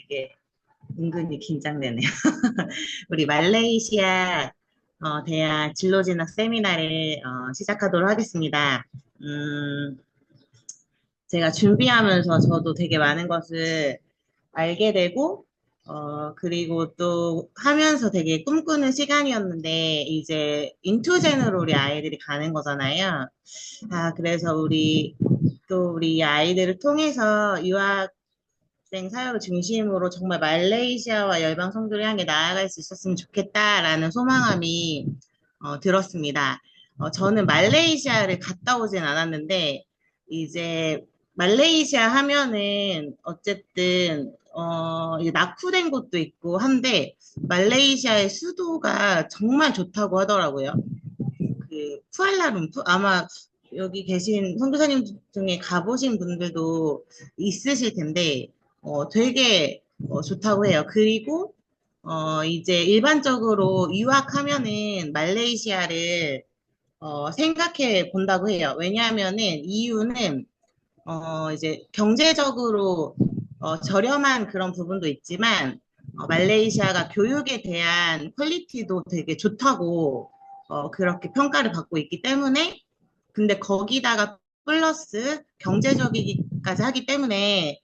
되게 은근히 긴장되네요. 우리 말레이시아 대학 진로진학 세미나를 시작하도록 하겠습니다. 음, 제가 준비하면서 저도 되게 많은 것을 알게 되고, 그리고 또 하면서 되게 꿈꾸는 시간이었는데, 이제 인투젠으로 우리 아이들이 가는 거잖아요. 그래서 우리 아이들을 통해서 유학생 사역을 중심으로 정말 말레이시아와 열방 성도를 향해 나아갈 수 있었으면 좋겠다라는 소망함이 들었습니다. 저는 말레이시아를 갔다 오진 않았는데, 이제 말레이시아 하면은 어쨌든 이제 낙후된 곳도 있고 한데 말레이시아의 수도가 정말 좋다고 하더라고요. 그 쿠알라룸푸 아마 여기 계신 선교사님 중에 가보신 분들도 있으실 텐데 되게 좋다고 해요. 그리고 이제 일반적으로 유학하면은 말레이시아를 생각해 본다고 해요. 왜냐하면은 이유는 이제 경제적으로 저렴한 그런 부분도 있지만 말레이시아가 교육에 대한 퀄리티도 되게 좋다고 그렇게 평가를 받고 있기 때문에 근데 거기다가 플러스 경제적이기까지 하기 때문에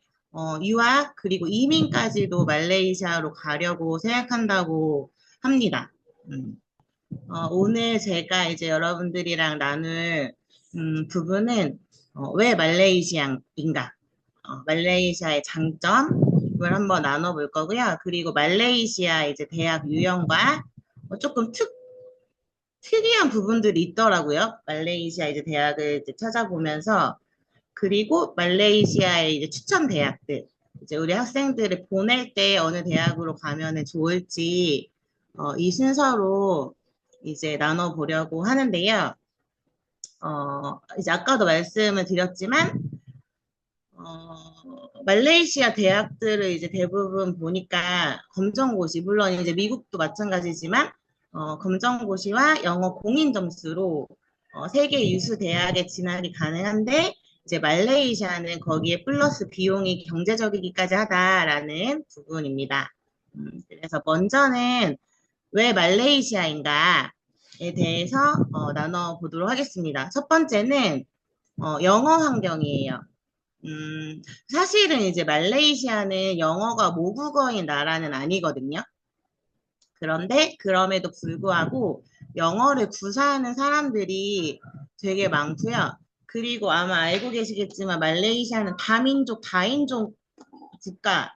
유학 그리고 이민까지도 말레이시아로 가려고 생각한다고 합니다. 오늘 제가 이제 여러분들이랑 나눌 부분은 왜 말레이시아인가? 말레이시아의 장점을 한번 나눠볼 거고요. 그리고 말레이시아 이제 대학 유형과 조금 특이한 부분들이 있더라고요. 말레이시아 이제 대학을 이제 찾아보면서 그리고 말레이시아의 이제 추천 대학들 이제 우리 학생들을 보낼 때 어느 대학으로 가면은 좋을지 이 순서로 이제 나눠보려고 하는데요. 이제 아까도 말씀을 드렸지만 말레이시아 대학들을 이제 대부분 보니까 검정고시, 물론 이제 미국도 마찬가지지만, 검정고시와 영어 공인 점수로 세계 유수 대학에 진학이 가능한데, 이제 말레이시아는 거기에 플러스 비용이 경제적이기까지 하다라는 부분입니다. 그래서 먼저는 왜 말레이시아인가에 대해서 나눠보도록 하겠습니다. 첫 번째는 영어 환경이에요. 사실은 이제 말레이시아는 영어가 모국어인 나라는 아니거든요. 그런데 그럼에도 불구하고 영어를 구사하는 사람들이 되게 많고요. 그리고 아마 알고 계시겠지만 말레이시아는 다민족, 다인종 국가예요.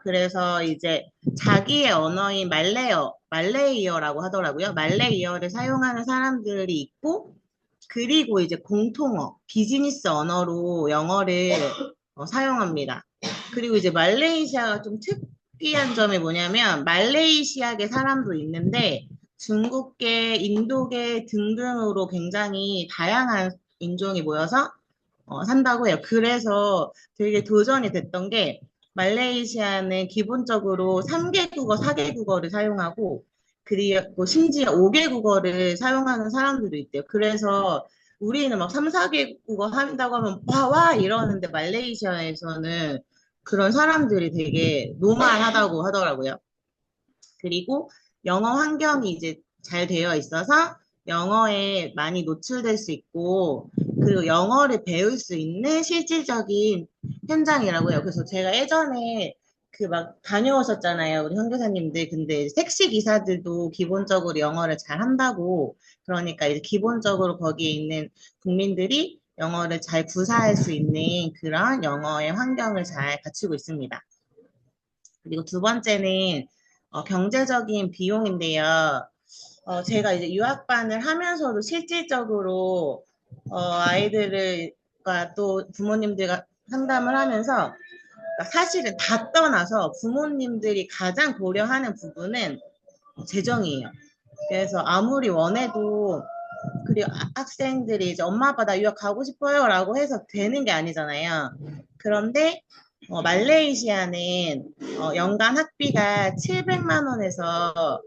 그래서 이제 자기의 언어인 말레이어라고 하더라고요. 말레이어를 사용하는 사람들이 있고 그리고 이제 공통어, 비즈니스 언어로 영어를 사용합니다. 그리고 이제 말레이시아가 좀 특이한 점이 뭐냐면 말레이시아계 사람도 있는데 중국계, 인도계 등등으로 굉장히 다양한 인종이 모여서 산다고 해요. 그래서 되게 도전이 됐던 게 말레이시아는 기본적으로 3개국어, 4개국어를 사용하고 그리고 심지어 5개국어를 사용하는 사람들도 있대요. 그래서 우리는 막 3, 4개국어 한다고 하면 와 이러는데 말레이시아에서는 그런 사람들이 되게 노멀하다고 하더라고요. 그리고 영어 환경이 이제 잘 되어 있어서 영어에 많이 노출될 수 있고 그리고 영어를 배울 수 있는 실질적인 현장이라고 해요. 그래서 제가 예전에 그 막 다녀오셨잖아요. 우리 선교사님들. 근데 택시 기사들도 기본적으로 영어를 잘 한다고 그러니까 이제 기본적으로 거기에 있는 국민들이 영어를 잘 구사할 수 있는 그런 영어의 환경을 잘 갖추고 있습니다. 그리고 두 번째는 경제적인 비용인데요. 제가 이제 유학반을 하면서도 실질적으로 아이들과 또 부모님들과 상담을 하면서 사실은 다 떠나서 부모님들이 가장 고려하는 부분은 재정이에요. 그래서 아무리 원해도 그리고 학생들이 이제 엄마 아빠 나 유학 가고 싶어요 라고 해서 되는 게 아니잖아요. 그런데 말레이시아는 연간 학비가 700만 원에서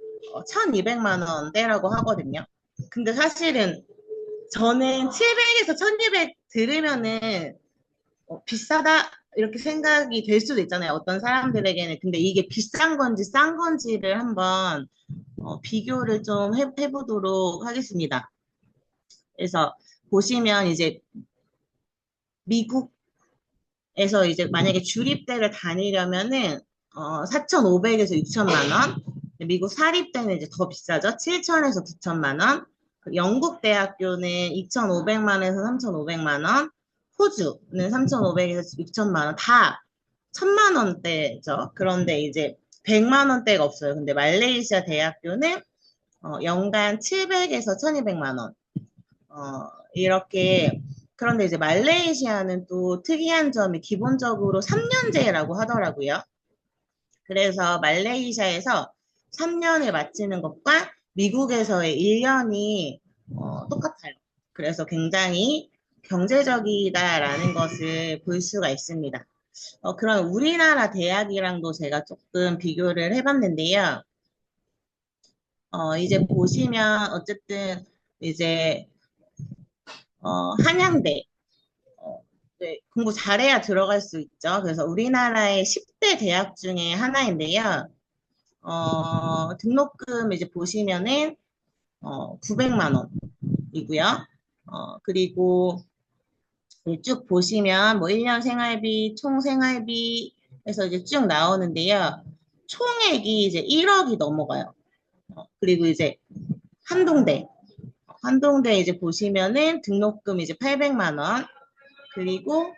1200만 원대라고 하거든요. 근데 사실은 저는 700에서 1200 들으면은 비싸다 이렇게 생각이 될 수도 있잖아요. 어떤 사람들에게는. 근데 이게 비싼 건지 싼 건지를 한번 비교를 좀 해보도록 하겠습니다. 그래서 보시면 이제 미국에서 이제 만약에 주립대를 다니려면은 4,500에서 6천만 원. 미국 사립대는 이제 더 비싸죠. 7천에서 9천만 원. 영국 대학교는 2,500만 원에서 3,500만 원. 호주는 3,500에서 6천만 원. 다 1,000만 원대죠. 그런데 이제 100만 원대가 없어요. 근데 말레이시아 대학교는 연간 700에서 1,200만 원. 이렇게 그런데 이제 말레이시아는 또 특이한 점이 기본적으로 3년제라고 하더라고요. 그래서 말레이시아에서 3년을 마치는 것과 미국에서의 1년이 똑같아요. 그래서 굉장히 경제적이다라는 것을 볼 수가 있습니다. 그럼 우리나라 대학이랑도 제가 조금 비교를 해봤는데요. 이제 보시면 어쨌든 이제 한양대 네, 공부 잘해야 들어갈 수 있죠. 그래서 우리나라의 10대 대학 중에 하나인데요. 등록금 이제 보시면은 900만 원이고요. 그리고 쭉 보시면 뭐 1년 생활비, 총 생활비 해서 이제 쭉 나오는데요. 총액이 이제 1억이 넘어가요. 그리고 이제 한동대. 한동대 이제 보시면은 등록금 이제 800만 원. 그리고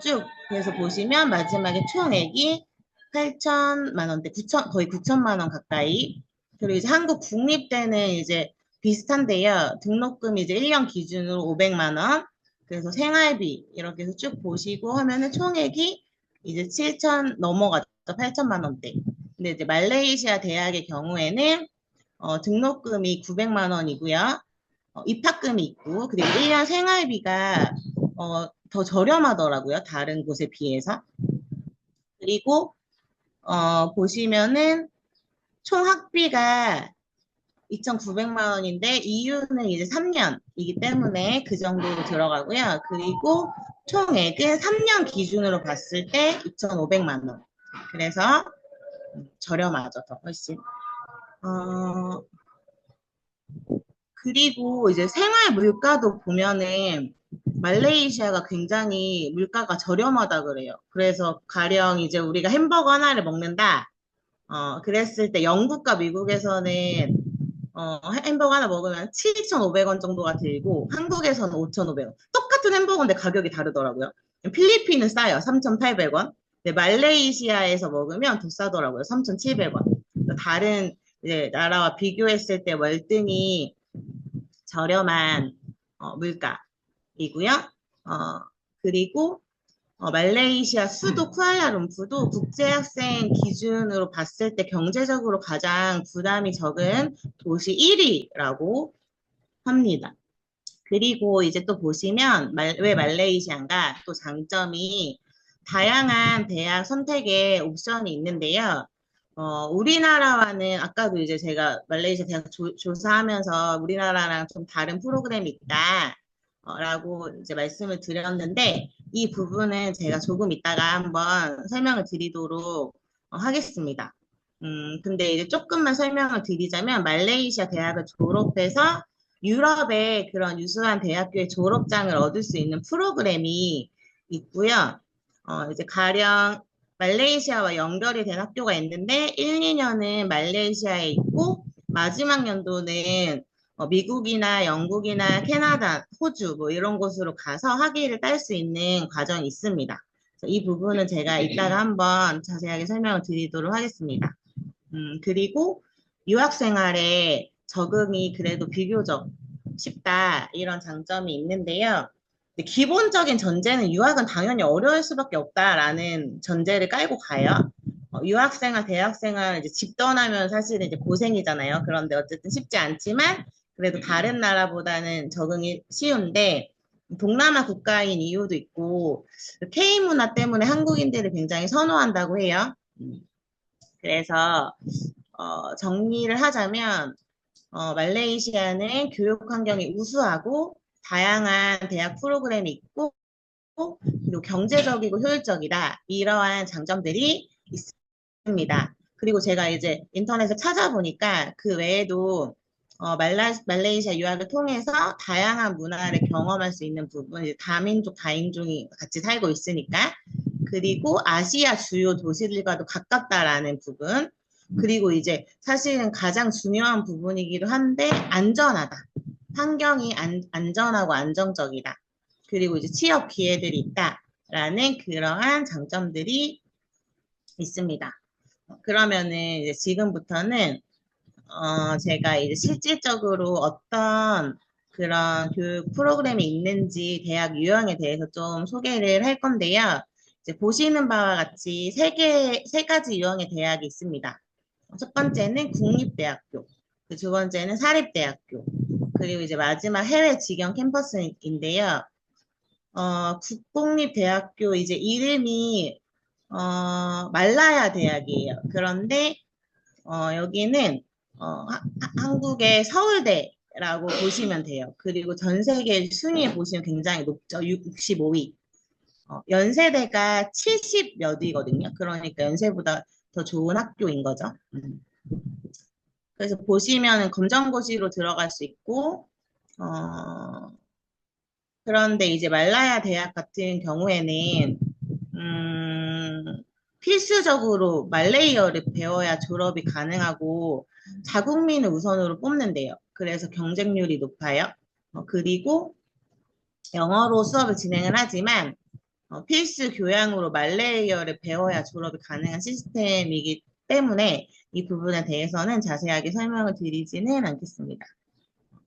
쭉 그래서 보시면 마지막에 총액이 8천만 원대, 9천 거의 9천만 원 가까이. 그리고 이제 한국 국립대는 이제 비슷한데요. 등록금 이제 1년 기준으로 500만 원. 그래서 생활비 이렇게 해서 쭉 보시고 하면은 총액이 이제 7천 넘어가죠. 8천만 원대. 근데 이제 말레이시아 대학의 경우에는 등록금이 900만 원이고요. 입학금이 있고 그리고 1년 생활비가 더 저렴하더라고요. 다른 곳에 비해서. 그리고 보시면은 총 학비가 2,900만 원인데 이유는 이제 3년이기 때문에 그 정도로 들어가고요. 그리고 총액은 3년 기준으로 봤을 때 2,500만 원. 그래서 저렴하죠. 더 훨씬. 어, 그리고 이제 생활 물가도 보면은 말레이시아가 굉장히 물가가 저렴하다 그래요. 그래서 가령 이제 우리가 햄버거 하나를 먹는다. 그랬을 때 영국과 미국에서는 햄버거 하나 먹으면 7,500원 정도가 들고 한국에서는 5,500원. 똑같은 햄버거인데 가격이 다르더라고요. 필리핀은 싸요. 3,800원. 근데 말레이시아에서 먹으면 더 싸더라고요. 3,700원. 다른 이제 나라와 비교했을 때 월등히 저렴한 물가이고요. 그리고 말레이시아 수도 쿠알라룸푸르도 국제학생 기준으로 봤을 때 경제적으로 가장 부담이 적은 도시 1위라고 합니다. 그리고 이제 또 보시면 왜 말레이시아인가 또 장점이 다양한 대학 선택의 옵션이 있는데요. 우리나라와는 아까도 이제 제가 말레이시아 대학 조사하면서 우리나라랑 좀 다른 프로그램이 있다. 라고 이제 말씀을 드렸는데 이 부분은 제가 조금 이따가 한번 설명을 드리도록 하겠습니다. 근데 이제 조금만 설명을 드리자면 말레이시아 대학을 졸업해서 유럽의 그런 유수한 대학교의 졸업장을 얻을 수 있는 프로그램이 있고요. 이제 가령 말레이시아와 연결이 된 학교가 있는데 1, 2년은 말레이시아에 있고 마지막 연도는 미국이나 영국이나 캐나다, 호주 뭐 이런 곳으로 가서 학위를 딸 수 있는 과정이 있습니다. 이 부분은 제가 이따가 한번 자세하게 설명을 드리도록 하겠습니다. 그리고 유학생활에 적응이 그래도 비교적 쉽다 이런 장점이 있는데요. 기본적인 전제는 유학은 당연히 어려울 수밖에 없다라는 전제를 깔고 가요. 유학생활, 대학생활 이제 집 떠나면 사실은 이제 고생이잖아요. 그런데 어쨌든 쉽지 않지만 그래도 다른 나라보다는 적응이 쉬운데 동남아 국가인 이유도 있고 K 문화 때문에 한국인들을 굉장히 선호한다고 해요. 그래서 정리를 하자면 말레이시아는 교육 환경이 우수하고 다양한 대학 프로그램이 있고 그리고 경제적이고 효율적이다. 이러한 장점들이 있습니다. 그리고 제가 이제 인터넷에 찾아보니까 그 외에도 말레이시아 유학을 통해서 다양한 문화를 경험할 수 있는 부분, 이제 다민족, 다인종이 같이 살고 있으니까, 그리고 아시아 주요 도시들과도 가깝다라는 부분, 그리고 이제 사실은 가장 중요한 부분이기도 한데 안전하다. 환경이 안전하고 안정적이다. 그리고 이제 취업 기회들이 있다라는 그러한 장점들이 있습니다. 그러면은 이제 지금부터는 제가 이제 실질적으로 어떤 그런 교육 프로그램이 있는지 대학 유형에 대해서 좀 소개를 할 건데요. 이제 보시는 바와 같이 세 가지 유형의 대학이 있습니다. 첫 번째는 국립대학교, 그 두 번째는 사립대학교, 그리고 이제 마지막 해외 직영 캠퍼스인데요. 국공립대학교 이제 이름이 말라야 대학이에요. 그런데 여기는 한국의 서울대라고 보시면 돼요. 그리고 전 세계 순위에 보시면 굉장히 높죠. 65위. 연세대가 70 몇 위거든요. 그러니까 연세보다 더 좋은 학교인 거죠. 그래서 보시면은 검정고시로 들어갈 수 있고, 그런데 이제 말라야 대학 같은 경우에는 필수적으로 말레이어를 배워야 졸업이 가능하고 자국민을 우선으로 뽑는데요. 그래서 경쟁률이 높아요. 그리고 영어로 수업을 진행을 하지만 필수 교양으로 말레이어를 배워야 졸업이 가능한 시스템이기 때문에 이 부분에 대해서는 자세하게 설명을 드리지는 않겠습니다.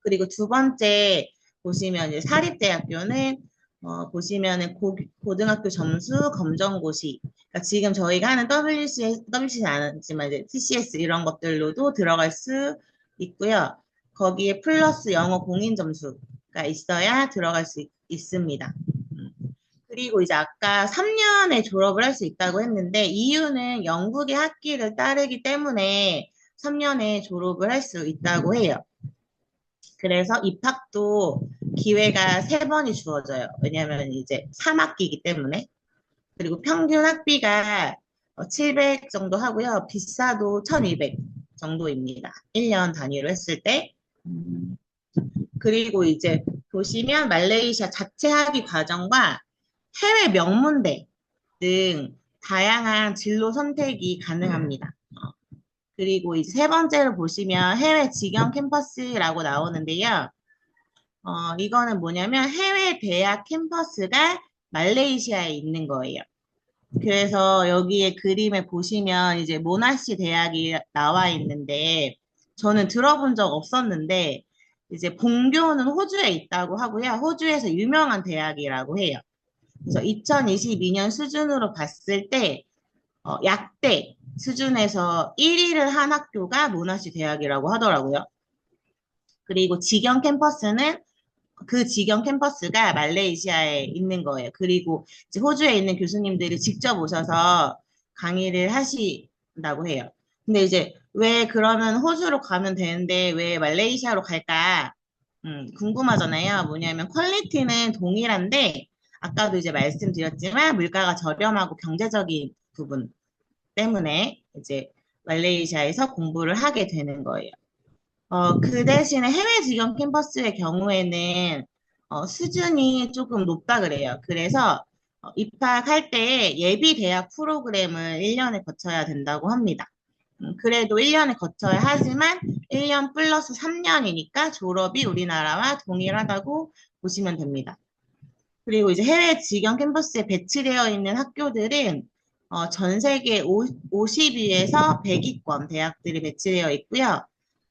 그리고 두 번째 보시면 이제 사립대학교는 보시면은 고등학교 점수 검정고시. 그러니까 지금 저희가 하는 WC는 아니지만 이제 TCS 이런 것들로도 들어갈 수 있고요. 거기에 플러스 영어 공인 점수가 있어야 들어갈 수 있습니다. 그리고 이제 아까 3년에 졸업을 할 수 있다고 했는데 이유는 영국의 학기를 따르기 때문에 3년에 졸업을 할 수 있다고 해요. 그래서 입학도 기회가 3번이 주어져요. 왜냐하면 이제 3학기이기 때문에. 그리고 평균 학비가 700 정도 하고요. 비싸도 1200 정도입니다. 1년 단위로 했을 때. 그리고 이제 보시면 말레이시아 자체 학위 과정과 해외 명문대 등 다양한 진로 선택이 가능합니다. 그리고 이제 세 번째로 보시면 해외 직영 캠퍼스라고 나오는데요. 이거는 뭐냐면 해외 대학 캠퍼스가 말레이시아에 있는 거예요. 그래서 여기에 그림에 보시면 이제 모나시 대학이 나와 있는데 저는 들어본 적 없었는데 이제 본교는 호주에 있다고 하고요. 호주에서 유명한 대학이라고 해요. 그래서 2022년 수준으로 봤을 때 약대 수준에서 1위를 한 학교가 모나시 대학이라고 하더라고요. 그리고 직영 캠퍼스는 그 직영 캠퍼스가 말레이시아에 있는 거예요. 그리고 이제 호주에 있는 교수님들이 직접 오셔서 강의를 하신다고 해요. 근데 이제 왜 그러면 호주로 가면 되는데 왜 말레이시아로 갈까? 궁금하잖아요. 뭐냐면 퀄리티는 동일한데 아까도 이제 말씀드렸지만 물가가 저렴하고 경제적인 부분 때문에 이제 말레이시아에서 공부를 하게 되는 거예요. 그 대신에 해외 직영 캠퍼스의 경우에는 수준이 조금 높다 그래요. 그래서 입학할 때 예비 대학 프로그램을 1년에 거쳐야 된다고 합니다. 그래도 1년에 거쳐야 하지만 1년 플러스 3년이니까 졸업이 우리나라와 동일하다고 보시면 됩니다. 그리고 이제 해외 직영 캠퍼스에 배치되어 있는 학교들은 전 세계 50위에서 100위권 대학들이 배치되어 있고요.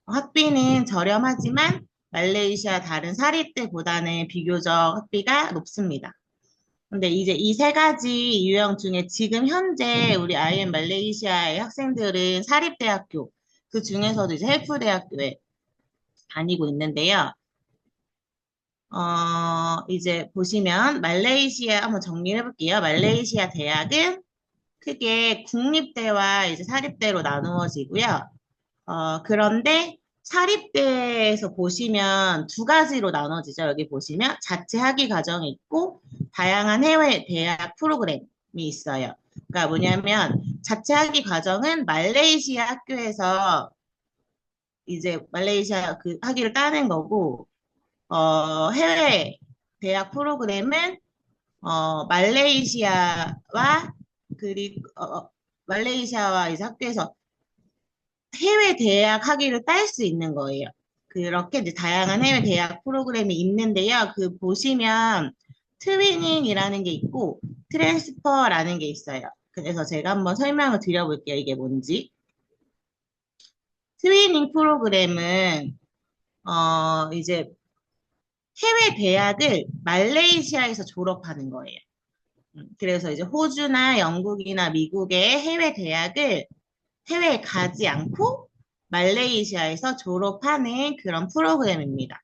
학비는 저렴하지만 말레이시아 다른 사립대보다는 비교적 학비가 높습니다. 근데 이제 이 세 가지 유형 중에 지금 현재 우리 IM 말레이시아의 학생들은 사립대학교, 그 중에서도 이제 헬프대학교에 다니고 있는데요. 이제 보시면 말레이시아 한번 정리해 볼게요. 말레이시아 대학은 크게 국립대와 이제 사립대로 나누어지고요. 그런데 사립대에서 보시면 두 가지로 나눠지죠. 여기 보시면 자체 학위 과정이 있고 다양한 해외 대학 프로그램이 있어요. 그러니까 뭐냐면 자체 학위 과정은 말레이시아 학교에서 이제 말레이시아 그 학위를 따는 거고 해외 대학 프로그램은 말레이시아와 그리고 말레이시아와 이제 학교에서 해외 대학 학위를 딸 수 있는 거예요. 그렇게 이제 다양한 해외 대학 프로그램이 있는데요. 그 보시면 트위닝이라는 게 있고 트랜스퍼라는 게 있어요. 그래서 제가 한번 설명을 드려볼게요. 이게 뭔지. 트위닝 프로그램은 이제 해외 대학을 말레이시아에서 졸업하는 거예요. 그래서 이제 호주나 영국이나 미국의 해외 대학을 해외에 가지 않고 말레이시아에서 졸업하는 그런 프로그램입니다.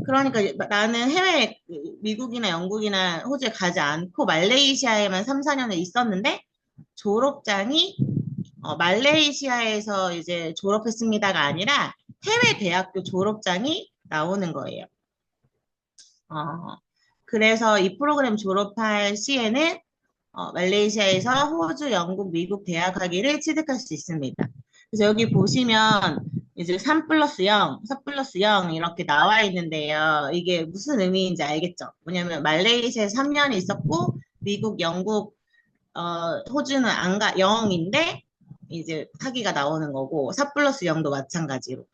그러니까 나는 해외 미국이나 영국이나 호주에 가지 않고 말레이시아에만 3, 4년을 있었는데 졸업장이 말레이시아에서 이제 졸업했습니다가 아니라 해외 대학교 졸업장이 나오는 거예요. 그래서 이 프로그램 졸업할 시에는 말레이시아에서 호주, 영국, 미국 대학 학위를 취득할 수 있습니다. 그래서 여기 보시면 이제 3 플러스 0, 4 플러스 0 이렇게 나와 있는데요. 이게 무슨 의미인지 알겠죠? 뭐냐면 말레이시아에 3년 있었고 미국, 영국, 호주는 안 가, 0인데 이제 학위가 나오는 거고 4 플러스 0도 마찬가지로.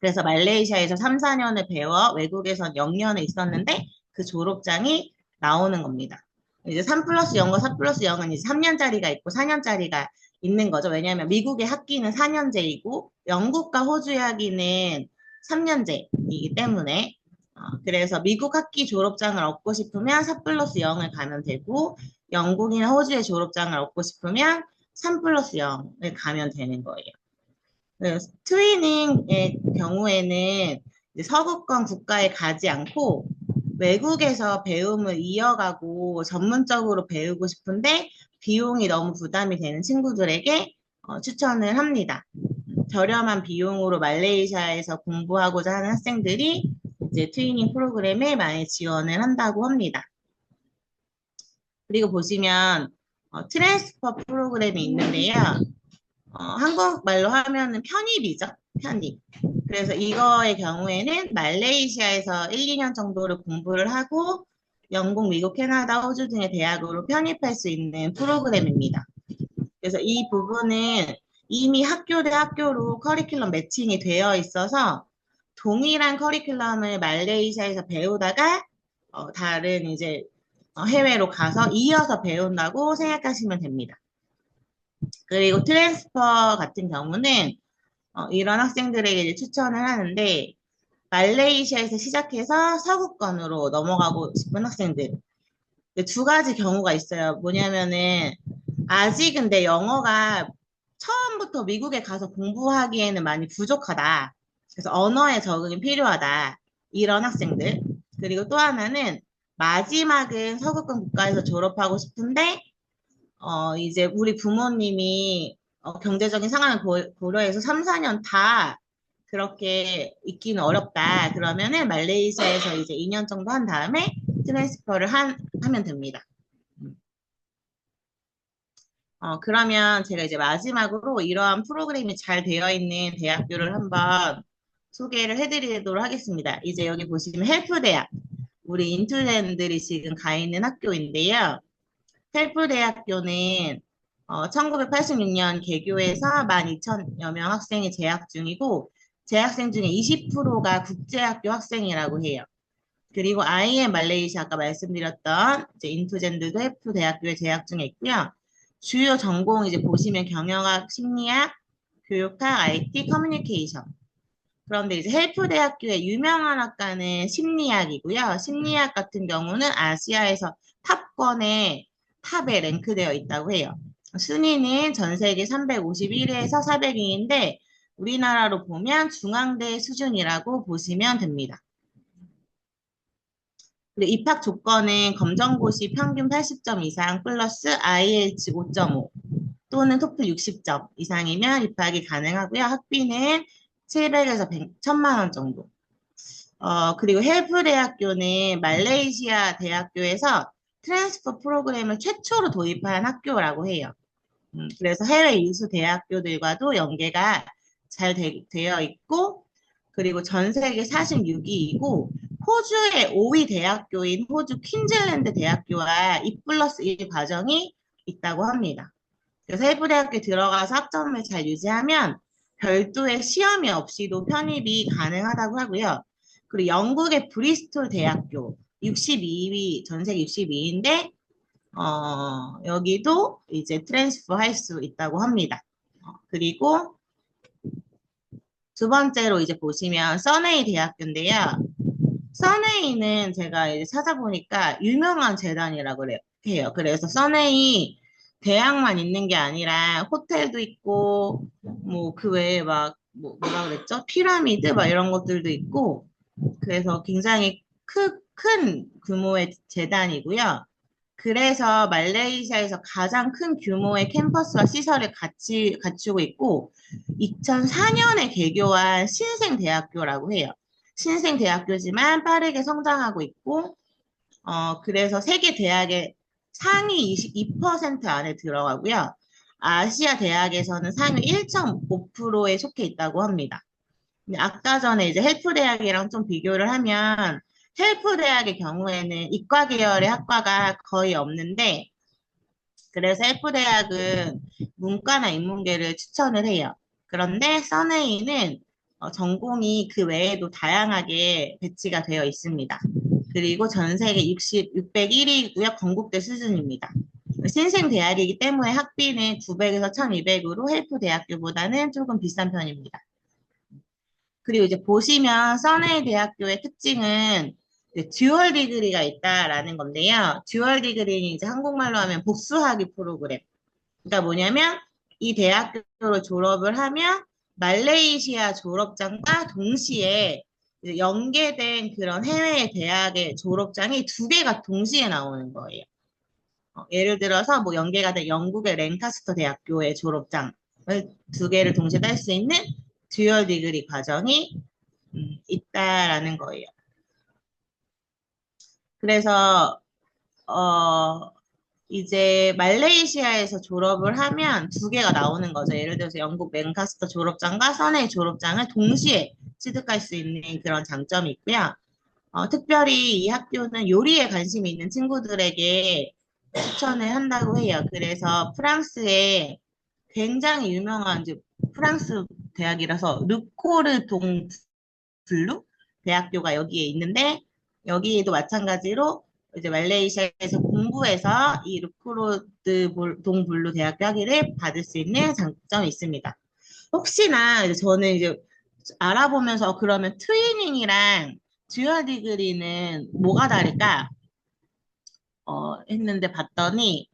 그래서 말레이시아에서 3, 4년을 배워 외국에선 0년을 있었는데 그 졸업장이 나오는 겁니다. 이제 3 플러스 0과 4 플러스 0은 이제 3년짜리가 있고 4년짜리가 있는 거죠. 왜냐하면 미국의 학기는 4년제이고 영국과 호주의 학기는 3년제이기 때문에 그래서 미국 학기 졸업장을 얻고 싶으면 4 플러스 0을 가면 되고 영국이나 호주의 졸업장을 얻고 싶으면 3 플러스 0을 가면 되는 거예요. 트위닝의 경우에는 이제 서구권 국가에 가지 않고 외국에서 배움을 이어가고 전문적으로 배우고 싶은데 비용이 너무 부담이 되는 친구들에게 추천을 합니다. 저렴한 비용으로 말레이시아에서 공부하고자 하는 학생들이 이제 트위닝 프로그램에 많이 지원을 한다고 합니다. 그리고 보시면 트랜스퍼 프로그램이 있는데요. 한국말로 하면은 편입이죠. 편입. 그래서 이거의 경우에는 말레이시아에서 1, 2년 정도를 공부를 하고 영국, 미국, 캐나다, 호주 등의 대학으로 편입할 수 있는 프로그램입니다. 그래서 이 부분은 이미 학교 대 학교로 커리큘럼 매칭이 되어 있어서 동일한 커리큘럼을 말레이시아에서 배우다가 다른 이제 해외로 가서 이어서 배운다고 생각하시면 됩니다. 그리고 트랜스퍼 같은 경우는 이런 학생들에게 이제 추천을 하는데 말레이시아에서 시작해서 서구권으로 넘어가고 싶은 학생들 두 가지 경우가 있어요. 뭐냐면은 아직은 내 영어가 처음부터 미국에 가서 공부하기에는 많이 부족하다. 그래서 언어의 적응이 필요하다. 이런 학생들. 그리고 또 하나는 마지막은 서구권 국가에서 졸업하고 싶은데 이제 우리 부모님이 경제적인 상황을 고려해서 3, 4년 다 그렇게 있기는 어렵다. 그러면은 말레이시아에서 이제 2년 정도 한 다음에 트랜스퍼를 하면 됩니다. 그러면 제가 이제 마지막으로 이러한 프로그램이 잘 되어 있는 대학교를 한번 소개를 해드리도록 하겠습니다. 이제 여기 보시면 헬프대학, 우리 인투젠들이 지금 가 있는 학교인데요. 헬프대학교는 1986년 개교해서 12,000여 명 학생이 재학 중이고 재학생 중에 20%가 국제학교 학생이라고 해요. 그리고 IM 말레이시아 아까 말씀드렸던 이제 인투젠들도 헬프대학교에 재학 중에 있고요. 주요 전공 이제 보시면 경영학, 심리학, 교육학, IT, 커뮤니케이션. 그런데 이제 헬프대학교의 유명한 학과는 심리학이고요. 심리학 같은 경우는 아시아에서 탑권에 탑에 랭크되어 있다고 해요. 순위는 전 세계 351위에서 400위인데 우리나라로 보면 중앙대 수준이라고 보시면 됩니다. 그리고 입학 조건은 검정고시 평균 80점 이상 플러스 IELTS 5.5 또는 토플 60점 이상이면 입학이 가능하고요. 학비는 700에서 1000만 원 정도. 그리고 헬프 대학교는 말레이시아 대학교에서 트랜스퍼 프로그램을 최초로 도입한 학교라고 해요. 그래서 해외 유수 대학교들과도 연계가 잘 되어 있고, 그리고 전 세계 46위이고, 호주의 5위 대학교인 호주 퀸즐랜드 대학교와 2+1 과정이 있다고 합니다. 그래서 헬프 대학교에 들어가서 학점을 잘 유지하면 별도의 시험이 없이도 편입이 가능하다고 하고요. 그리고 영국의 브리스톨 대학교 62위, 전세계 62위인데, 여기도 이제 트랜스퍼 할 수 있다고 합니다. 그리고 두 번째로 이제 보시면 써네이 대학교인데요. 써네이는 제가 이제 찾아보니까 유명한 재단이라고 해요. 그래서 써네이 대학만 있는 게 아니라 호텔도 있고 뭐 그 외에 막 뭐라 그랬죠? 피라미드 막 이런 것들도 있고 그래서 굉장히 큰 규모의 재단이고요. 그래서 말레이시아에서 가장 큰 규모의 캠퍼스와 시설을 같이 갖추고 있고 2004년에 개교한 신생대학교라고 해요. 신생대학교지만 빠르게 성장하고 있고 그래서 세계 대학의 상위 22% 안에 들어가고요. 아시아 대학에서는 상위 1.5%에 속해 있다고 합니다. 아까 전에 이제 헬프 대학이랑 좀 비교를 하면 헬프 대학의 경우에는 이과 계열의 학과가 거의 없는데 그래서 헬프 대학은 문과나 인문계를 추천을 해요. 그런데 써네이는 전공이 그 외에도 다양하게 배치가 되어 있습니다. 그리고 전 세계 601위고요. 건국대 수준입니다. 신생 대학이기 때문에 학비는 900에서 1200으로 헬프 대학교보다는 조금 비싼 편입니다. 그리고 이제 보시면 써네이 대학교의 특징은 듀얼 디그리가 있다라는 건데요. 듀얼 디그리는 이제 한국말로 하면 복수학위 프로그램. 그러니까 뭐냐면 이 대학교를 졸업을 하면 말레이시아 졸업장과 동시에 연계된 그런 해외 대학의 졸업장이 두 개가 동시에 나오는 거예요. 예를 들어서 뭐 연계가 된 영국의 랭카스터 대학교의 졸업장을 두 개를 동시에 딸 수 있는 듀얼 디그리 과정이 있다라는 거예요. 그래서 이제 말레이시아에서 졸업을 하면 두 개가 나오는 거죠. 예를 들어서 영국 랭카스터 졸업장과 써네이 졸업장을 동시에 취득할 수 있는 그런 장점이 있고요. 특별히 이 학교는 요리에 관심이 있는 친구들에게 추천을 한다고 해요. 그래서 프랑스에 굉장히 유명한 이제 프랑스 대학이라서 르코르 동 블루 대학교가 여기에 있는데 여기에도 마찬가지로 이제 말레이시아에서 공부해서 이 르코르드 동 블루 대학교 학위를 받을 수 있는 장점이 있습니다. 혹시나 이제 저는 이제 알아보면서 그러면 트위닝이랑 듀얼 디그리는 뭐가 다를까? 했는데 봤더니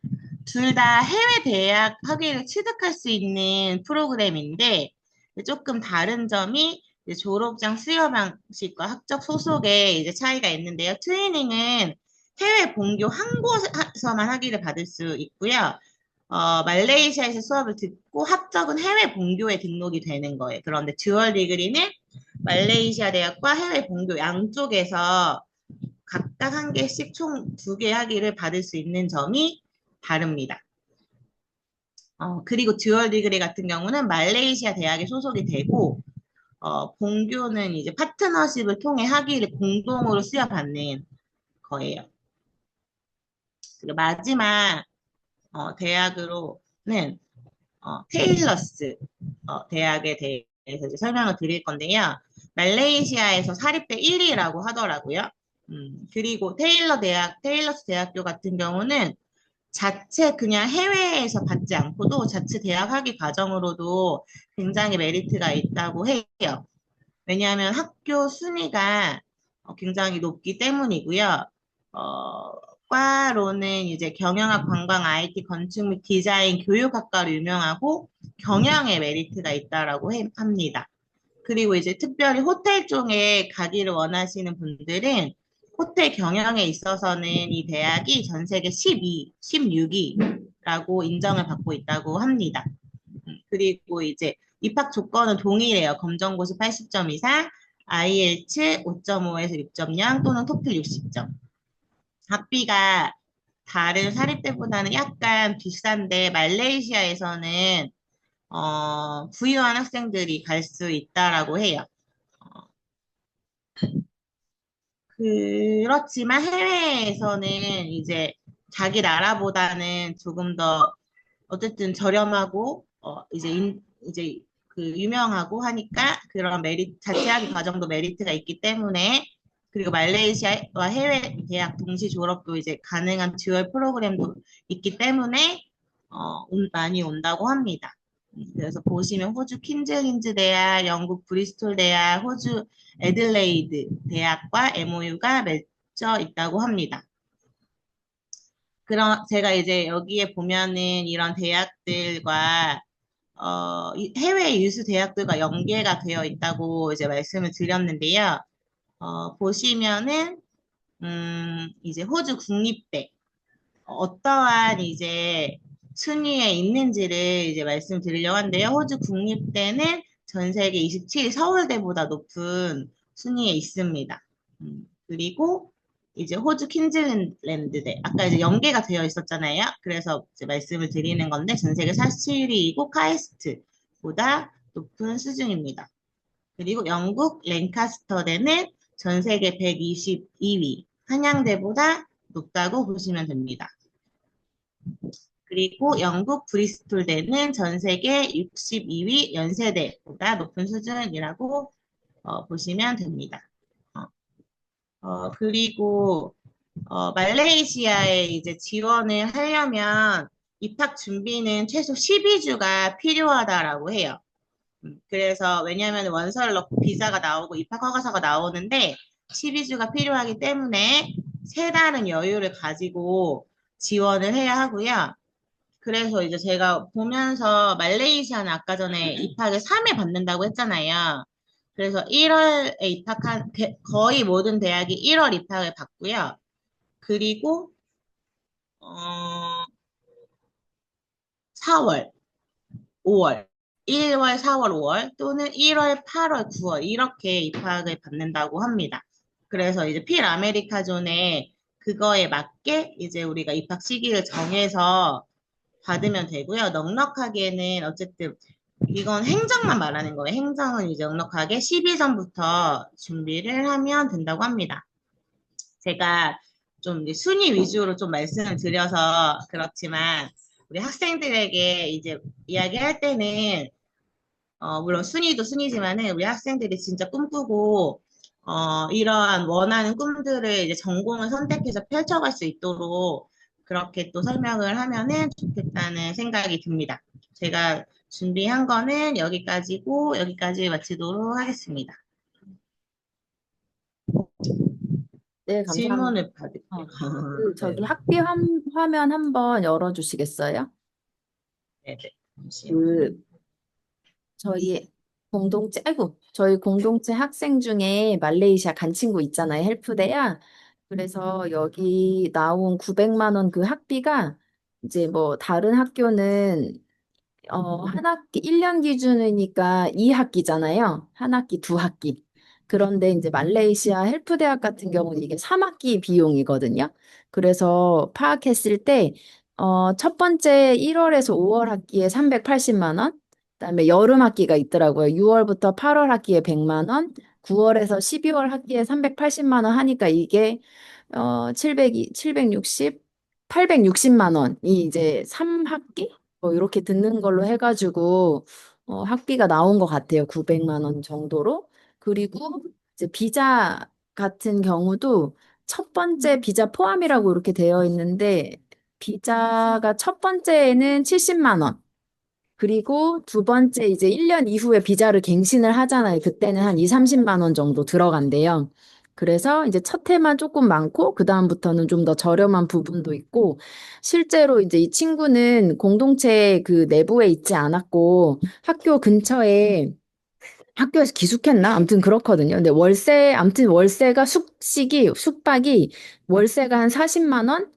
둘 다 해외 대학 학위를 취득할 수 있는 프로그램인데 조금 다른 점이 이제 졸업장 수여 방식과 학적 소속에 이제 차이가 있는데요. 트위닝은 해외 본교 한 곳에서만 학위를 받을 수 있고요. 말레이시아에서 수업을 듣고 학적은 해외 본교에 등록이 되는 거예요. 그런데 듀얼 디그리는 말레이시아 대학과 해외 본교 양쪽에서 각각 한 개씩 총 2개 학위를 받을 수 있는 점이 다릅니다. 그리고 듀얼 디그리 같은 경우는 말레이시아 대학에 소속이 되고 본교는 이제 파트너십을 통해 학위를 공동으로 수여받는 거예요. 그리고 마지막 대학으로는 테일러스 대학에 대해서 이제 설명을 드릴 건데요. 말레이시아에서 사립대 1위라고 하더라고요. 그리고 테일러스 대학교 같은 경우는 자체 그냥 해외에서 받지 않고도 자체 대학 학위 과정으로도 굉장히 메리트가 있다고 해요. 왜냐하면 학교 순위가 굉장히 높기 때문이고요. 과로는 이제 경영학, 관광, IT, 건축 및 디자인, 교육학과로 유명하고 경영에 메리트가 있다라고 합니다. 그리고 이제 특별히 호텔 쪽에 가기를 원하시는 분들은 호텔 경영에 있어서는 이 대학이 전 세계 16위라고 인정을 받고 있다고 합니다. 그리고 이제 입학 조건은 동일해요. 검정고시 80점 이상, IELTS 5.5에서 6.0 또는 토플 60점. 학비가 다른 사립대보다는 약간 비싼데 말레이시아에서는 부유한 학생들이 갈 수 있다라고 해요. 어, 그렇지만 해외에서는 이제 자기 나라보다는 조금 더 어쨌든 저렴하고 이제 그 유명하고 하니까 그런 자취하기 과정도 메리트가 있기 때문에 그리고 말레이시아와 해외 대학 동시 졸업도 이제 가능한 듀얼 프로그램도 있기 때문에 많이 온다고 합니다. 그래서 보시면 호주 퀸즐린즈 대학, 영국 브리스톨 대학, 호주 애들레이드 대학과 MOU가 맺혀 있다고 합니다. 그럼 제가 이제 여기에 보면은 이런 대학들과 해외 유수 대학들과 연계가 되어 있다고 이제 말씀을 드렸는데요. 보시면은 이제 호주 국립대 어떠한 이제 순위에 있는지를 이제 말씀드리려고 하는데요. 호주 국립대는 전 세계 27위 서울대보다 높은 순위에 있습니다. 그리고 이제 호주 퀸즐랜드대 아까 이제 연계가 되어 있었잖아요. 그래서 이제 말씀을 드리는 건데 전 세계 47위이고 카이스트보다 높은 수준입니다. 그리고 영국 랭카스터대는 전 세계 122위 한양대보다 높다고 보시면 됩니다. 그리고 영국 브리스톨대는 전 세계 62위 연세대보다 높은 수준이라고 보시면 됩니다. 그리고 말레이시아에 이제 지원을 하려면 입학 준비는 최소 12주가 필요하다라고 해요. 그래서 왜냐하면 원서를 넣고 비자가 나오고 입학 허가서가 나오는데 12주가 필요하기 때문에 3달은 여유를 가지고 지원을 해야 하고요. 그래서 이제 제가 보면서 말레이시아는 아까 전에 입학을 3회 받는다고 했잖아요. 그래서 1월에 거의 모든 대학이 1월 입학을 받고요. 그리고 4월, 5월, 1월, 4월, 5월 또는 1월, 8월, 9월 이렇게 입학을 받는다고 합니다. 그래서 이제 필 아메리카 존에 그거에 맞게 이제 우리가 입학 시기를 정해서 받으면 되고요. 넉넉하게는 어쨌든 이건 행정만 말하는 거예요. 행정은 이제 넉넉하게 12 전부터 준비를 하면 된다고 합니다. 제가 좀 이제 순위 위주로 좀 말씀을 드려서 그렇지만 우리 학생들에게 이제 이야기할 때는 물론 순위도 순위지만은 우리 학생들이 진짜 꿈꾸고 이러한 원하는 꿈들을 이제 전공을 선택해서 펼쳐갈 수 있도록 그렇게 또 설명을 하면은 좋겠다는 생각이 듭니다. 제가 준비한 거는 여기까지고 여기까지 마치도록 하겠습니다. 네, 감사합니다. 질문을 받을게요. 저기 학비 화면 한번 열어주시겠어요? 네, 네. 그, 저희 공동체 학생 중에 말레이시아 간 친구 있잖아요. 헬프대야. 그래서 여기 나온 900만 원 그 학비가 이제 뭐 다른 학교는 한 학기 1년 기준이니까 2학기잖아요. 한 학기 2학기. 그런데 이제 말레이시아 헬프대학 같은 경우는 이게 3학기 비용이거든요. 그래서 파악했을 때 첫 번째 1월에서 5월 학기에 380만 원, 그다음에 여름 학기가 있더라고요. 6월부터 8월 학기에 100만 원, 9월에서 12월 학기에 380만 원 하니까 이게 760, 860만 원이 이제 3학기? 뭐 이렇게 듣는 걸로 해가지고 학비가 나온 것 같아요. 900만 원 정도로. 그리고 이제 비자 같은 경우도 첫 번째 비자 포함이라고 이렇게 되어 있는데 비자가 첫 번째에는 70만 원. 그리고 두 번째 이제 1년 이후에 비자를 갱신을 하잖아요. 그때는 한 2, 30만 원 정도 들어간대요. 그래서 이제 첫 해만 조금 많고 그다음부터는 좀 더 저렴한 부분도 있고 실제로 이제 이 친구는 공동체 그 내부에 있지 않았고 학교 근처에 학교에서 기숙했나? 아무튼 그렇거든요. 근데 아무튼 월세가 숙박이 월세가 한 40만 원?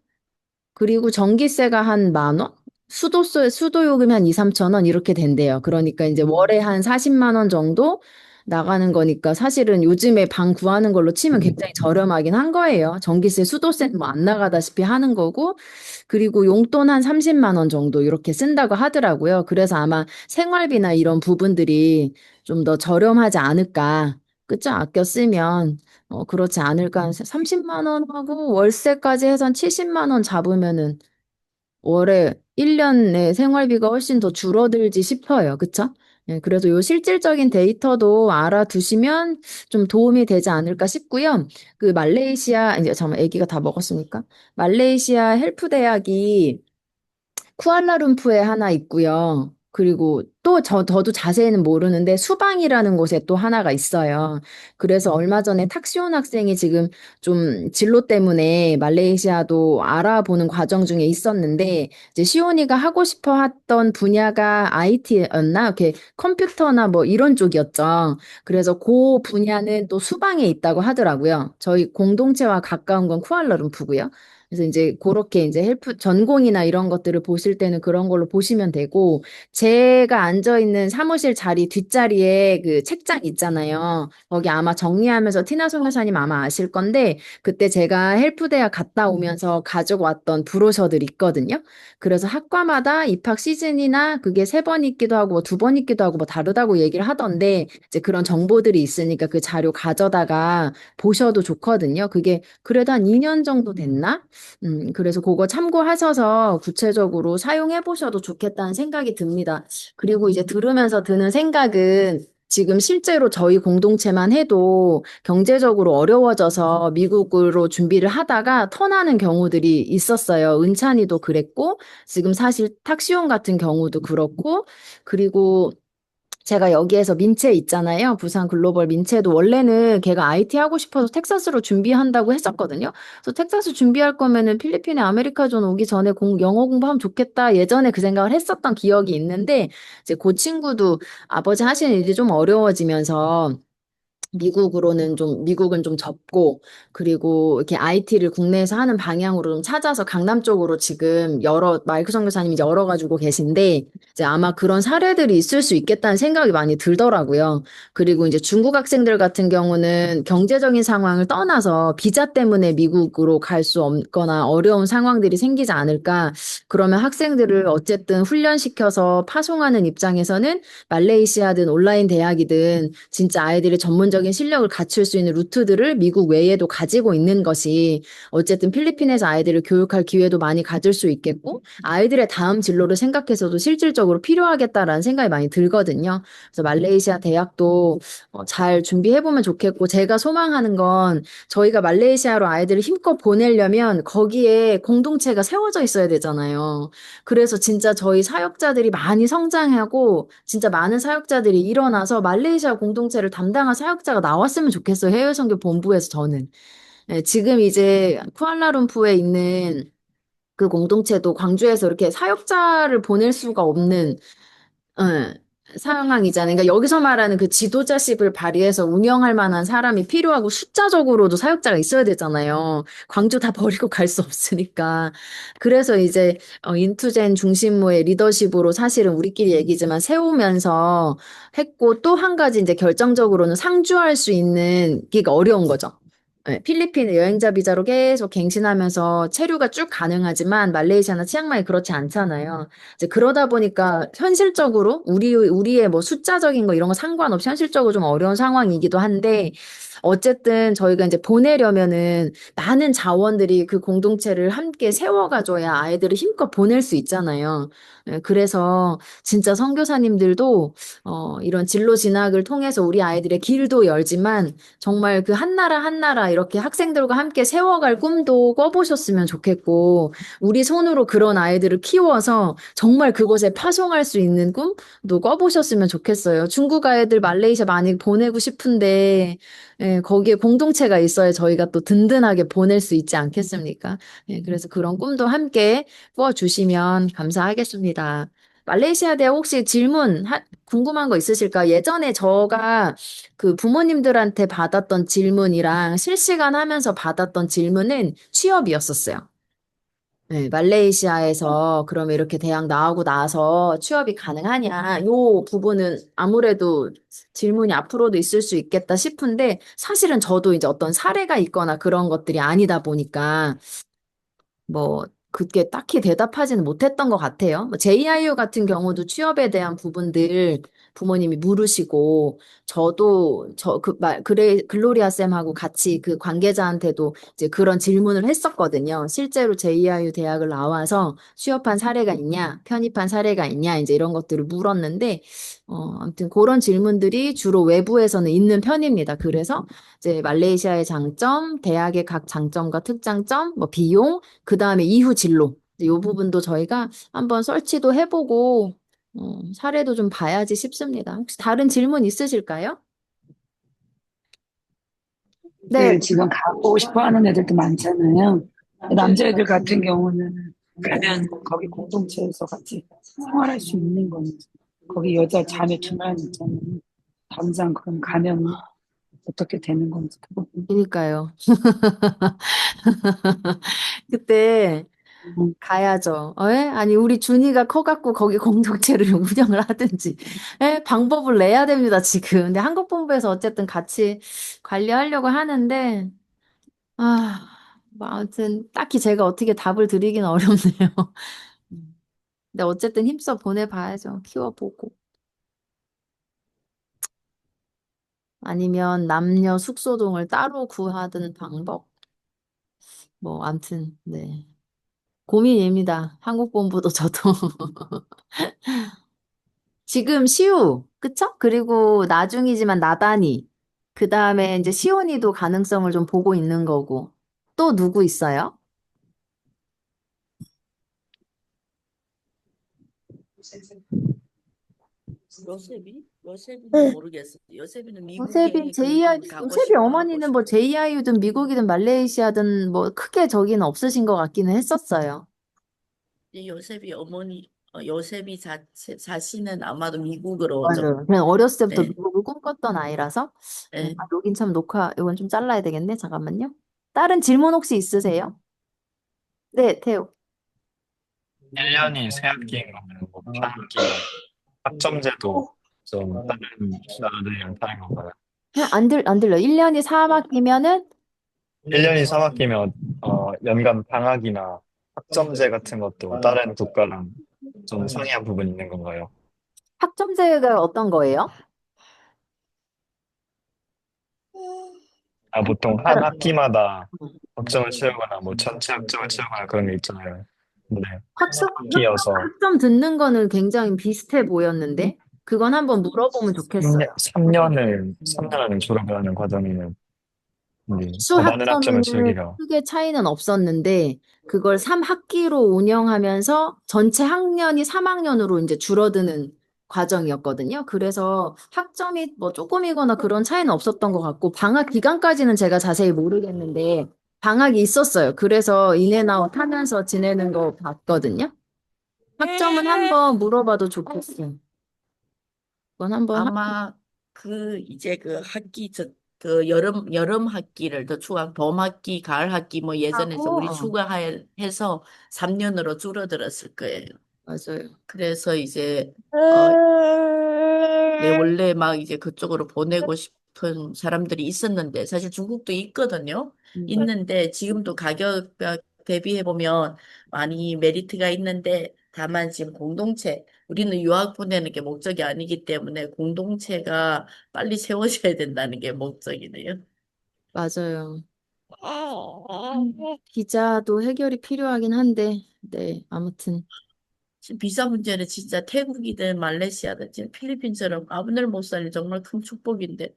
그리고 전기세가 한 10,000원? 수도 요금이 한 2, 3천 원 이렇게 된대요. 그러니까 이제 월에 한 40만 원 정도 나가는 거니까 사실은 요즘에 방 구하는 걸로 치면 굉장히 저렴하긴 한 거예요. 전기세, 수도세는 뭐 안 나가다시피 하는 거고, 그리고 용돈 한 30만 원 정도 이렇게 쓴다고 하더라고요. 그래서 아마 생활비나 이런 부분들이 좀 더 저렴하지 않을까. 그쵸? 아껴 쓰면, 그렇지 않을까. 30만 원 하고 월세까지 해서 한 70만 원 잡으면은 월에 1년 내 생활비가 훨씬 더 줄어들지 싶어요. 그쵸? 예, 그래서 요 실질적인 데이터도 알아두시면 좀 도움이 되지 않을까 싶고요. 그 말레이시아, 이제 잠깐 아기가 다 먹었으니까. 말레이시아 헬프 대학이 쿠알라룸푸르에 하나 있고요. 그리고 또 저도 자세히는 모르는데 수방이라는 곳에 또 하나가 있어요. 그래서 얼마 전에 탁시온 학생이 지금 좀 진로 때문에 말레이시아도 알아보는 과정 중에 있었는데 이제 시온이가 하고 싶어 했던 분야가 IT였나? 이렇게 컴퓨터나 뭐 이런 쪽이었죠. 그래서 그 분야는 또 수방에 있다고 하더라고요. 저희 공동체와 가까운 건 쿠알라룸푸르고요. 그래서 이제 그렇게 이제 헬프 전공이나 이런 것들을 보실 때는 그런 걸로 보시면 되고 제가 앉아 있는 사무실 자리 뒷자리에 그 책장 있잖아요. 거기 아마 정리하면서 티나송 여사님 아마 아실 건데 그때 제가 헬프대학 갔다 오면서 가지고 왔던 브로셔들 있거든요. 그래서 학과마다 입학 시즌이나 그게 3번 있기도 하고 2번 있기도 하고 뭐 다르다고 얘기를 하던데 이제 그런 정보들이 있으니까 그 자료 가져다가 보셔도 좋거든요. 그게 그래도 한 2년 정도 됐나? 그래서 그거 참고하셔서 구체적으로 사용해 보셔도 좋겠다는 생각이 듭니다. 그리고 이제 들으면서 드는 생각은 지금 실제로 저희 공동체만 해도 경제적으로 어려워져서 미국으로 준비를 하다가 턴하는 경우들이 있었어요. 은찬이도 그랬고, 지금 사실 탁시온 같은 경우도 그렇고, 그리고 제가 여기에서 민채 있잖아요. 부산 글로벌 민채도 원래는 걔가 IT 하고 싶어서 텍사스로 준비한다고 했었거든요. 그래서 텍사스 준비할 거면은 필리핀에 아메리카존 오기 전에 영어 공부하면 좋겠다. 예전에 그 생각을 했었던 기억이 있는데 이제 그 친구도 아버지 하시는 일이 좀 어려워지면서 미국은 좀 접고, 그리고 이렇게 IT를 국내에서 하는 방향으로 좀 찾아서 강남 쪽으로 지금 마이크 선교사님이 이제 열어가지고 계신데, 이제 아마 그런 사례들이 있을 수 있겠다는 생각이 많이 들더라고요. 그리고 이제 중국 학생들 같은 경우는 경제적인 상황을 떠나서 비자 때문에 미국으로 갈 수 없거나 어려운 상황들이 생기지 않을까. 그러면 학생들을 어쨌든 훈련시켜서 파송하는 입장에서는 말레이시아든 온라인 대학이든 진짜 아이들이 전문적인 실력을 갖출 수 있는 루트들을 미국 외에도 가지고 있는 것이 어쨌든 필리핀에서 아이들을 교육할 기회도 많이 가질 수 있겠고 아이들의 다음 진로를 생각해서도 실질적으로 필요하겠다라는 생각이 많이 들거든요. 그래서 말레이시아 대학도 잘 준비해보면 좋겠고 제가 소망하는 건 저희가 말레이시아로 아이들을 힘껏 보내려면 거기에 공동체가 세워져 있어야 되잖아요. 그래서 진짜 저희 사역자들이 많이 성장하고 진짜 많은 사역자들이 일어나서 말레이시아 공동체를 담당한 사역자가 나왔으면 좋겠어요. 해외선교 본부에서 저는. 네, 지금 이제 쿠알라룸푸르에 있는 그 공동체도 광주에서 이렇게 사역자를 보낼 수가 없는 예, 상황이잖아요. 그러니까 여기서 말하는 그 지도자십을 발휘해서 운영할 만한 사람이 필요하고 숫자적으로도 사역자가 있어야 되잖아요. 광주 다 버리고 갈 수 없으니까. 그래서 이제 인투젠 중심의 리더십으로 사실은 우리끼리 얘기지만 세우면서 했고 또 한 가지 이제 결정적으로는 상주할 수 있는 게 어려운 거죠. 네, 필리핀 여행자 비자로 계속 갱신하면서 체류가 쭉 가능하지만 말레이시아나 치앙마이 그렇지 않잖아요. 이제 그러다 보니까 현실적으로 우리의 뭐 숫자적인 거 이런 거 상관없이 현실적으로 좀 어려운 상황이기도 한데 어쨌든 저희가 이제 보내려면은 많은 자원들이 그 공동체를 함께 세워가줘야 아이들을 힘껏 보낼 수 있잖아요. 그래서 진짜 선교사님들도 이런 진로 진학을 통해서 우리 아이들의 길도 열지만 정말 그 한 나라 한 나라 이렇게 학생들과 함께 세워갈 꿈도 꿔보셨으면 좋겠고 우리 손으로 그런 아이들을 키워서 정말 그곳에 파송할 수 있는 꿈도 꿔보셨으면 좋겠어요. 중국 아이들 말레이시아 많이 보내고 싶은데 거기에 공동체가 있어야 저희가 또 든든하게 보낼 수 있지 않겠습니까? 그래서 그런 꿈도 함께 꾸어주시면 감사하겠습니다. 말레이시아 대학 혹시 궁금한 거 있으실까? 예전에 저가 그 부모님들한테 받았던 질문이랑 실시간 하면서 받았던 질문은 취업이었었어요. 네, 말레이시아에서 그러면 이렇게 대학 나오고 나서 취업이 가능하냐? 요 부분은 아무래도 질문이 앞으로도 있을 수 있겠다 싶은데 사실은 저도 이제 어떤 사례가 있거나 그런 것들이 아니다 보니까 뭐, 그게 딱히 대답하지는 못했던 것 같아요. 뭐 JIU 같은 경우도 취업에 대한 부분들 부모님이 물으시고, 그래, 글로리아 쌤하고 같이 그 관계자한테도 이제 그런 질문을 했었거든요. 실제로 JIU 대학을 나와서 취업한 사례가 있냐, 편입한 사례가 있냐, 이제 이런 것들을 물었는데, 아무튼 그런 질문들이 주로 외부에서는 있는 편입니다. 그래서 이제 말레이시아의 장점, 대학의 각 장점과 특장점, 뭐 비용, 그 다음에 이후 진로. 이 부분도 저희가 한번 설치도 해보고, 사례도 좀 봐야지 싶습니다. 혹시 다른 질문 있으실까요? 네, 그 지금 가고 싶어 하는 애들도 많잖아요. 남자애들 같은 경우는 가면 거기 공동체에서 같이 생활할 수 있는 건지, 거기 여자 자매 두 명 있잖아요. 당장 그럼 가면 어떻게 되는 건지, 그 부분. 그러니까요. 그때 음, 가야죠. 예? 아니, 우리 준이가 커갖고 거기 공동체를 운영을 하든지. 예? 방법을 내야 됩니다, 지금. 근데 한국본부에서 어쨌든 같이 관리하려고 하는데, 아, 뭐 아무튼 딱히 제가 어떻게 답을 드리긴 어렵네요. 근데 어쨌든 힘써 보내봐야죠. 키워보고. 아니면 남녀 숙소동을 따로 구하든 방법. 뭐, 암튼, 네. 고민입니다. 한국본부도 저도. 지금 시우, 그쵸? 그리고 나중이지만 나단이. 그 다음에 이제 시온이도 가능성을 좀 보고 있는 거고. 또 누구 있어요? 요셉이? 요셉이는 모르겠어. 요셉이는 요셉이 미국에 JI, 가고 요셉이 싶어 하고 어머니는 뭐 싶어. JIU든 미국이든 말레이시아든 뭐 크게 저기는 없으신 것 같기는 했었어요. 이 요셉이 어머니, 요셉이 자신은 아마도 미국으로죠. 맞아요. 그냥 어렸을 때부터 네, 미국을 꿈꿨던 아이라서. 네. 아, 여긴 참 녹화, 이건 좀 잘라야 되겠네. 잠깐만요. 다른 질문 혹시 있으세요? 네, 태우. 1년이 새 학기인 거면 뭐 반학기나 학점제도 좀 다른 나라들이랑 다른 건가요? 안 들려. 1년이 4학기면은 1년이 3학기면 연간 방학이나 학점제 같은 것도 다른 국가랑 좀 상이한 부분이 있는 건가요? 학점제가 어떤 거예요? 아, 보통 한 학기마다 학점을 채우거나 뭐 전체 학점을 채우거나 그런 게 있잖아요. 네. 학기여서 학점 듣는 거는 굉장히 비슷해 보였는데, 그건 한번 물어보면 좋겠어요. 3년을 졸업을 하는 과정이면 수 더 많은 학점을 학점은 채우기가 크게 차이는 없었는데, 그걸 3학기로 운영하면서 전체 학년이 3학년으로 이제 줄어드는 과정이었거든요. 그래서 학점이 뭐 조금이거나 그런 차이는 없었던 것 같고, 방학 기간까지는 제가 자세히 모르겠는데, 방학이 있었어요. 그래서 인앤아웃 하면서 지내는 거 봤거든요. 학점은 한번 물어봐도 좋겠어요. 그건 한번 아마 이제 그 여름 학기를 더 봄 학기, 가을 학기 뭐 예전에서 하고, 우리 휴가해서 3년으로 줄어들었을 거예요. 맞아요. 그래서 이제 네, 원래 막 이제 그쪽으로 보내고 싶은 사람들이 있었는데, 사실 중국도 있거든요. 음. 있는데, 지금도 가격 대비해보면 많이 메리트가 있는데, 다만 지금 우리는 유학 보내는 게 목적이 아니기 때문에 공동체가 빨리 세워져야 된다는 게 목적이네요. 맞아요. 비자도 해결이 필요하긴 한데, 네, 아무튼. 지금 비자 문제는 진짜 태국이든 말레이시아든 지금 필리핀처럼 아브넬 목사님 정말 큰 축복인데,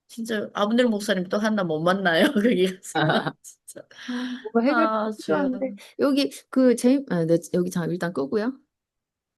진짜 아브넬 목사님 또 하나 못 만나요. 거기 가서 진짜. 뭐가 해결이 아, 필요한데. 참. 네, 여기 잠깐 일단 끄고요.